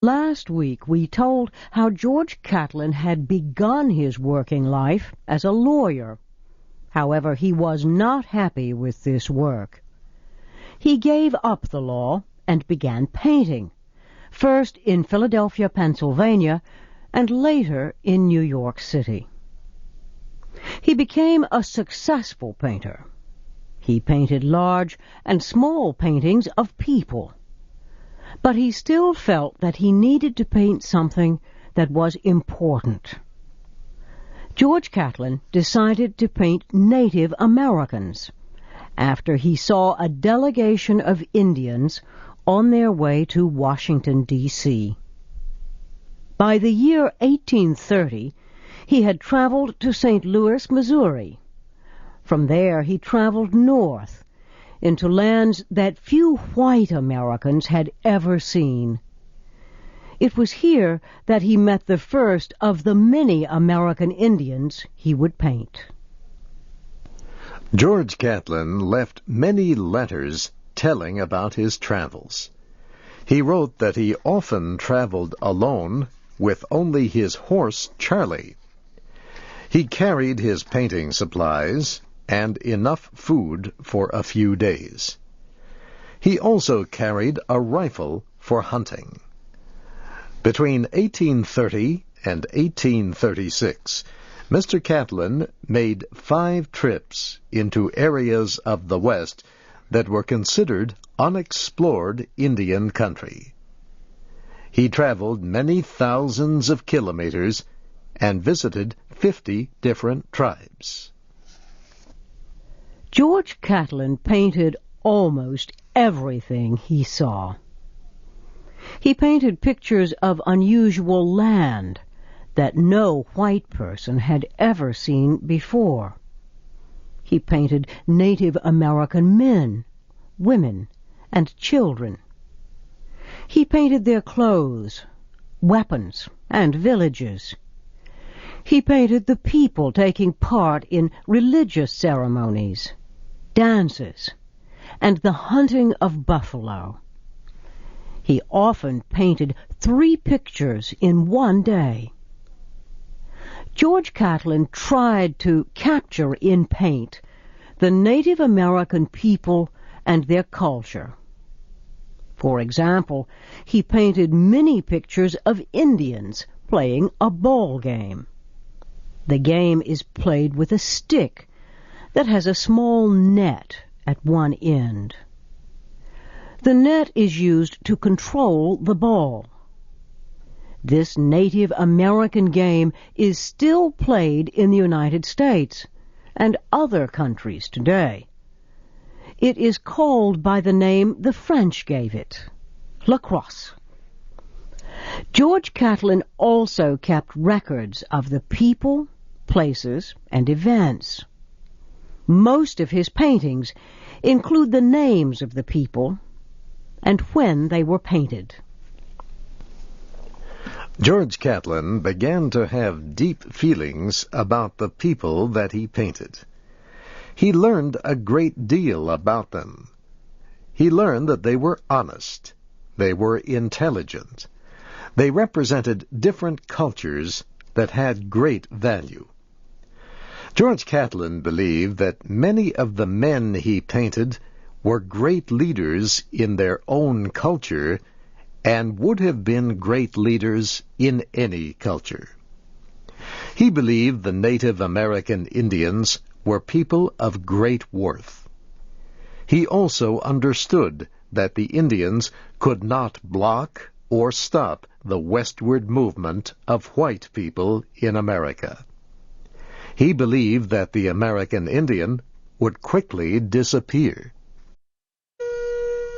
Last week we told how George Caitlan had begun his working life as a lawyer. However, he was not happy with this work. He gave up the law and began painting, first in Philadelphia, Pennsylvania, and later in New York City. He became a successful painter. He painted large and small paintings of people. But he still felt that he needed to paint something that was important. George Caitlan decided to paint Native Americans after he saw a delegation of Indians on their way to Washington, D.C. By the year 1830, he had traveled to St. Louis, Missouri. From there he traveled north into lands that few white Americans had ever seen. It was here that he met the first of the many American Indians he would paint. George Caitlan left many letters telling about his travels. He wrote that he often traveled alone with only his horse Charlie. He carried his painting supplies and enough food for a few days. He also carried a rifle for hunting. Between 1830 and 1836, Mr. Caitlan made 5 trips into areas of the West that were considered unexplored Indian country. He traveled many thousands of kilometers and visited 50 different tribes. George Caitlan painted almost everything he saw. He painted pictures of unusual land that no white person had ever seen before. He painted Native American men, women, and children. He painted their clothes, weapons, and villages. He painted the people taking part in religious ceremonies, dances, and the hunting of buffalo. He often painted 3 pictures in one day. George Caitlan tried to capture in paint the Native American people and their culture. For example, he painted many pictures of Indians playing a ball game. The game is played with a stick that has a small net at one end. The net is used to control the ball. This Native American game is still played in the United States and other countries today. It is called by the name the French gave it, lacrosse. George Caitlan also kept records of the people, places, and events. Most of his paintings include the names of the people and when they were painted. George Caitlan began to have deep feelings about the people that he painted. He learned a great deal about them. He learned that they were honest, they were intelligent, they represented different cultures that had great value. George Caitlan believed that many of the men he painted were great leaders in their own culture and would have been great leaders in any culture. He believed the Native American Indians were people of great worth. He also understood that the Indians could not block or stop the westward movement of white people in America. He believed that the American Indian would quickly disappear.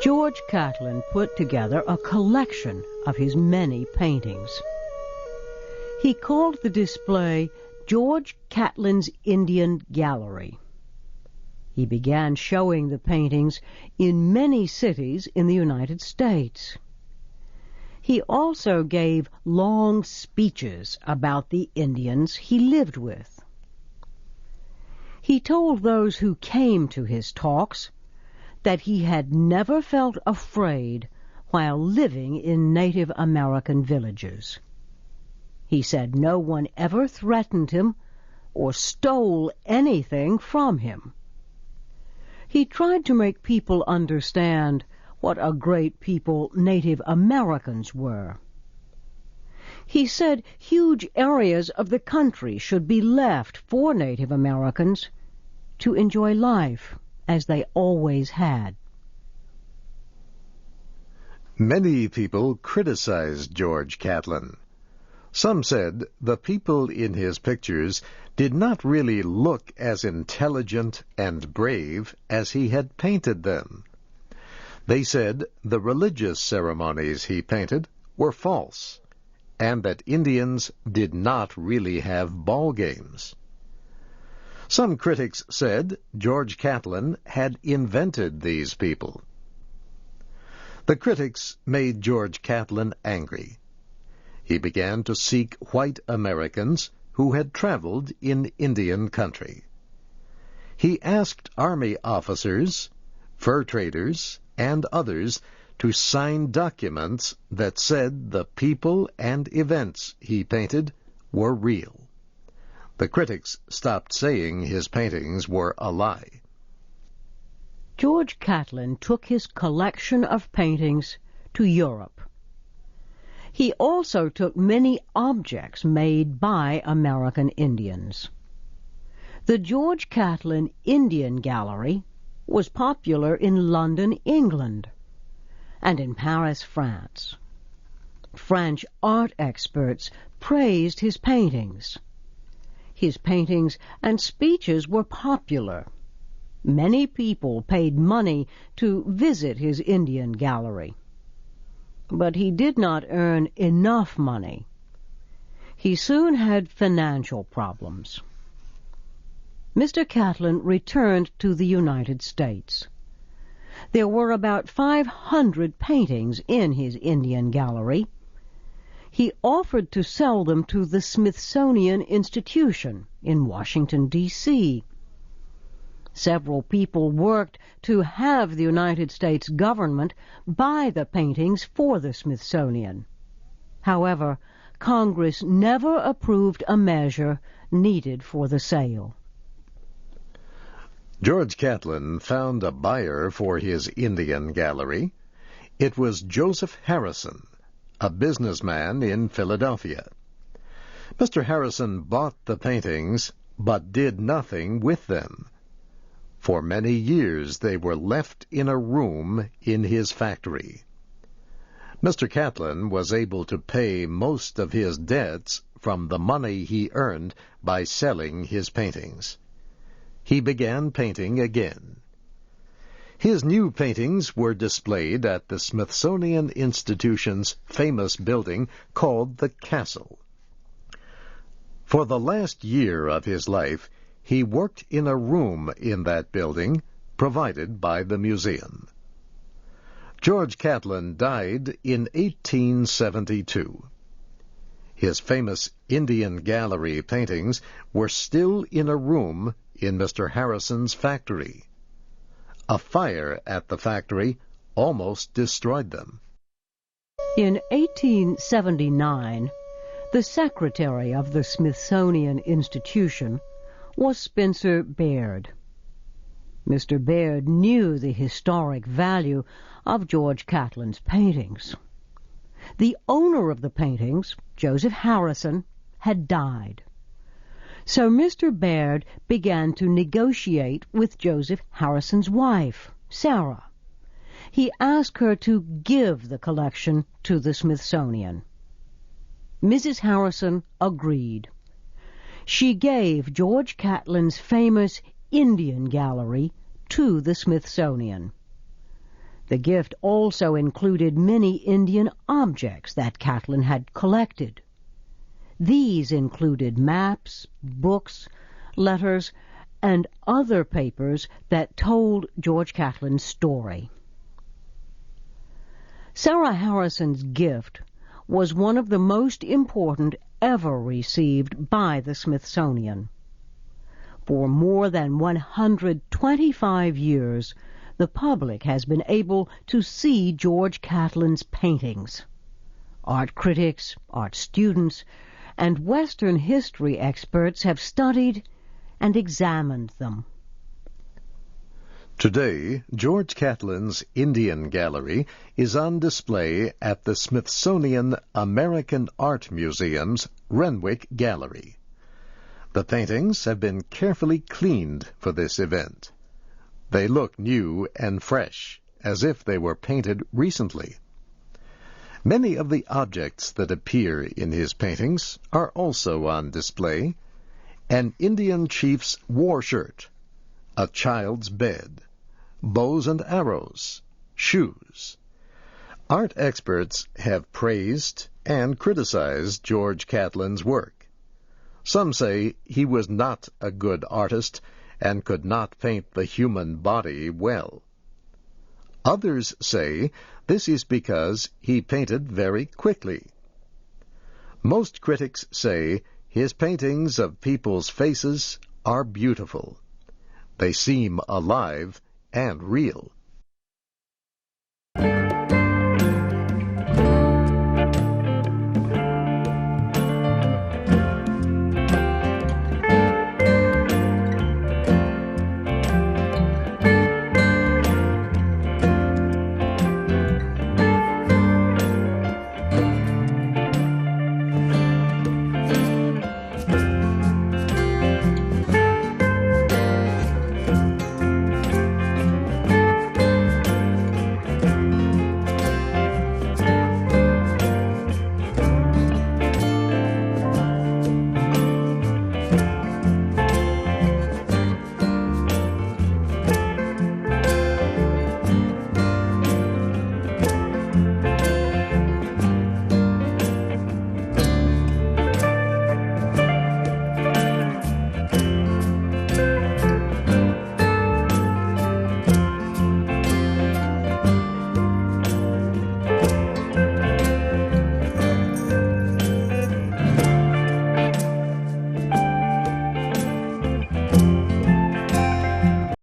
George Caitlan put together a collection of his many paintings. He called the display George Caitlan's Indian Gallery. He began showing the paintings in many cities in the United States. He also gave long speeches about the Indians he lived with. He told those who came to his talks that he had never felt afraid while living in Native American villages. He said no one ever threatened him or stole anything from him. He tried to make people understand what a great people Native Americans were. He said huge areas of the country should be left for Native Americans to enjoy life as they always had. Many people criticized George Caitlan. Some said the people in his pictures did not really look as intelligent and brave as he had painted them. They said the religious ceremonies he painted were false, and that Indians did not really have ball games. Some critics said George Caitlan had invented these people. The critics made George Caitlan angry. He began to seek white Americans who had traveled in Indian country. He asked army officers, fur traders, and others to sign documents that said the people and events he painted were real. The critics stopped saying his paintings were a lie. George Caitlan took his collection of paintings to Europe. He also took many objects made by American Indians. The George Caitlan Indian Gallery was popular in London, England, and in Paris, France. French art experts praised his paintings. His paintings and speeches were popular. Many people paid money to visit his Indian gallery. But he did not earn enough money. He soon had financial problems. Mr. Caitlan returned to the United States. There were about 500 paintings in his Indian gallery. He offered to sell them to the Smithsonian Institution in Washington, D.C. Several people worked to have the United States government buy the paintings for the Smithsonian. However, Congress never approved a measure needed for the sale. George Caitlan found a buyer for his Indian gallery. It was Joseph Harrison, a businessman in Philadelphia. Mr. Harrison bought the paintings, but did nothing with them. For many years they were left in a room in his factory. Mr. Caitlan was able to pay most of his debts from the money he earned by selling his paintings. He began painting again. His new paintings were displayed at the Smithsonian Institution's famous building called the Castle. For the last year of his life, he worked in a room in that building provided by the museum. George Caitlan died in 1872. His famous Indian Gallery paintings were still in a room in Mr. Harrison's factory. A fire at the factory almost destroyed them. In 1879, the secretary of the Smithsonian Institution was Spencer Baird. Mr. Baird knew the historic value of George Caitlan's paintings. The owner of the paintings, Joseph Harrison, had died. So Mr. Baird began to negotiate with Joseph Harrison's wife, Sarah. He asked her to give the collection to the Smithsonian. Mrs. Harrison agreed. She gave George Caitlan's famous Indian Gallery to the Smithsonian. The gift also included many Indian objects that Caitlan had collected. These included maps, books, letters, and other papers that told George Caitlan's story. Sarah Harrison's gift was one of the most important ever received by the Smithsonian. For more than 125 years, the public has been able to see George Caitlin's paintings. Art critics, art students, and Western history experts have studied and examined them. Today, George Caitlin's Indian Gallery is on display at the Smithsonian American Art Museum's Renwick Gallery. The paintings have been carefully cleaned for this event. They look new and fresh, as if they were painted recently. Many of the objects that appear in his paintings are also on display: an Indian chief's war shirt, a child's bed, bows and arrows, shoes. Art experts have praised and criticized George Caitlin's work. Some say he was not a good artist and could not paint the human body well. Others say this is because he painted very quickly. Most critics say his paintings of people's faces are beautiful. They seem alive and real.